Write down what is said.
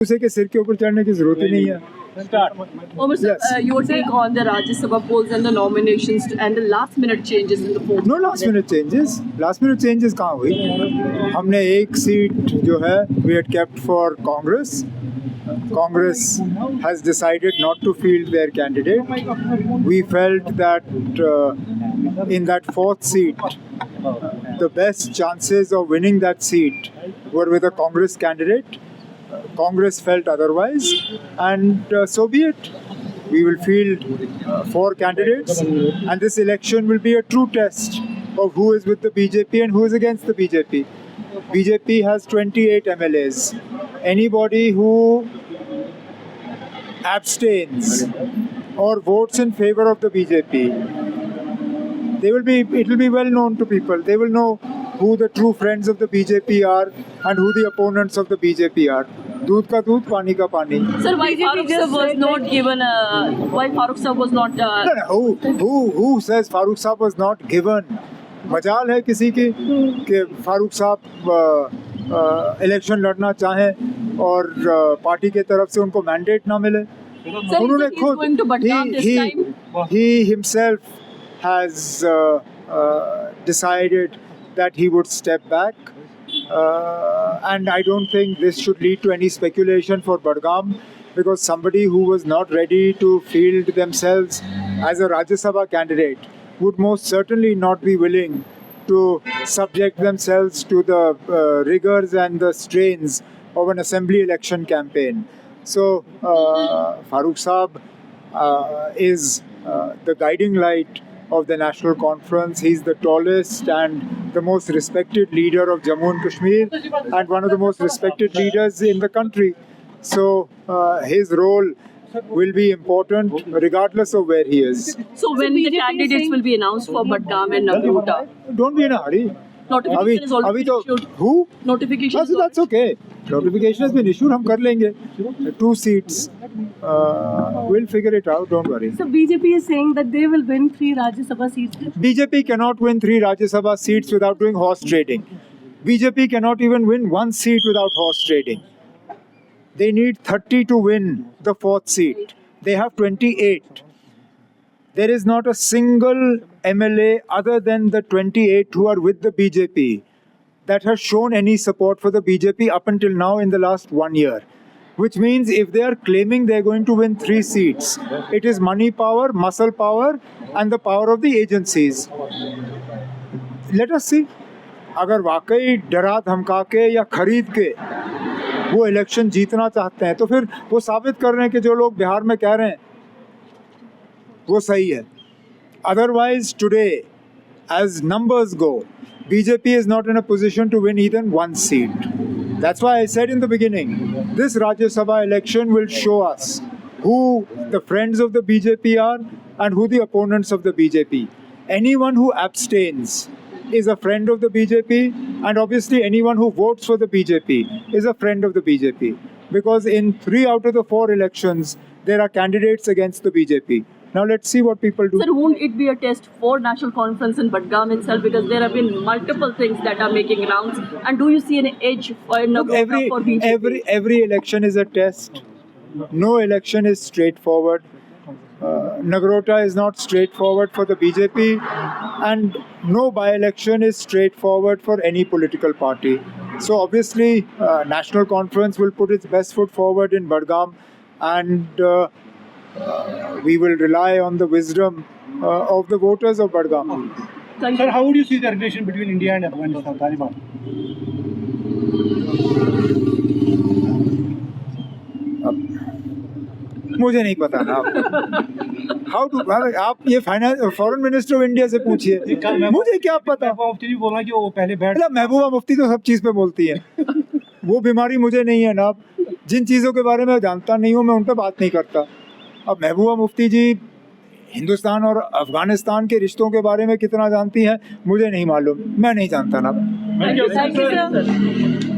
उसे के सिर के ऊपर चढ़ने की जरूरत ही नहीं है. Omar sir, your take on the Rajya Sabha polls and the nominations and the last minute changes in the polls. No last minute changes. Last minute changes कहाँ हुई? हमने एक सीट जो है we had kept for Congress. Congress has decided not to field their candidate. We felt that in that fourth seat, the best chances of winning that seat were with a Congress candidate. Congress felt otherwise, and so be it. We will field 4 candidates, and this election will be a true test of who is with the BJP and who is against the BJP. BJP has 28 MLAs. Anybody who abstains or votes in favor of the BJP, it will be well known to people. They will know who the true friends of the BJP are and who the opponents of the BJP are. दूध का दूध, पानी का पानी. Sir, why Farooq sir was not given? Why Farooq sir was not? Who says Farooq साहब was not given? मजाल है किसी की कि फारूक साहब इलेक्शन लड़ना चाहें और पार्टी के तरफ से उनको मैंडेट ना मिले. उन्होंने खुद he himself has decided that he would step back. And I don't think this should lead to any speculation for Budgam, because somebody who was not ready to field themselves as a Rajya Sabha candidate would most certainly not be willing to subject themselves to the rigors and the strains of an assembly election campaign. So Farooq Saab is the guiding light of the National Conference. He's the tallest and the most respected leader of Jammu and Kashmir, and one of the most respected leaders in the country. So his role will be important regardless of where he is. So when the candidates will be announced for Budgam and Nagrota? Don't be in a hurry. Notification is already issued. Who? Notification. So that's okay. Notification has been issued. हम कर लेंगे. 2 seats. We'll figure it out. Don't worry. So BJP is saying that they will win 3 Rajya Sabha seats. BJP cannot win 3 Rajya Sabha seats without doing horse trading. BJP cannot even win 1 seat without horse trading. They need 30 to win the 4th seat. They have 28. There is not a single MLA other than the 28 who are with the BJP that has shown any support for the BJP up until now in the last 1 year. Which means if they are claiming they are going to win 3 seats, it is money power, muscle power, and the power of the agencies. Let us see. अगर वाकई डरा धमका के या खरीद के वो election जीतना चाहते हैं, तो फिर वो साबित कर रहे हैं कि जो लोग बिहार में कह रहे हैं वो सही है. Otherwise, today, as numbers go, BJP is not in a position to win even 1 seat. That's why I said in the beginning, this Rajya Sabha election will show us who the friends of the BJP are and who the opponents of the BJP. Anyone who abstains is a friend of the BJP, and obviously anyone who votes for the BJP is a friend of the BJP. Because in 3 out of the 4 elections, there are candidates against the BJP. Now let's see what people do. Sir, won't it be a test for National Conference in Budgam itself, because there have been multiple things that are making rounds? And do you see an edge for Nagrota for BJP? Every election is a test. No election is straightforward. Nagrota is not straightforward for the BJP, and no by-election is straightforward for any political party. So obviously, National Conference will put its best foot forward in Budgam, and we will rely on the wisdom of the voters of Budgam. Sir, how would you see the relation between India and Afghanistan, Taliban? मुझे नहीं पता ना. आप ये foreign minister of India से पूछिए, मुझे क्या पता. महबूबा मुफ्ती भी बोला कि वो पहले बैठ. महबूबा मुफ्ती तो सब चीज़ पे बोलती है. वो बीमारी मुझे नहीं है ना. जिन चीज़ों के बारे में जानता नहीं हूँ मैं उन पर बात नहीं करता. अब महबूबा मुफ्ती जी हिंदुस्तान और अफगानिस्तान के रिश्तों के बारे में कितना जानती हैं मुझे नहीं मालूम. मैं नहीं जानता ना. Thank you, sir.